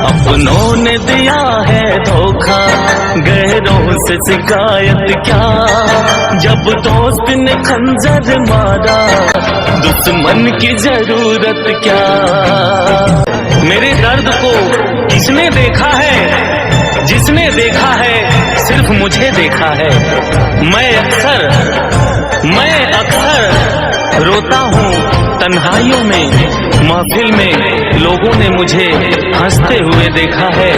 अपनों ने दिया है धोखा, गैरों से शिकायत क्या। जब दोस्त ने खंजर मारा, दुश्मन की जरूरत क्या। मेरे दर्द को किसने देखा है, जिसने देखा है सिर्फ मुझे देखा है। मैं अक्सर रोता हूँ तन्हाइयों में, महफिल में लोगों ने मुझे हंसते हुए देखा है।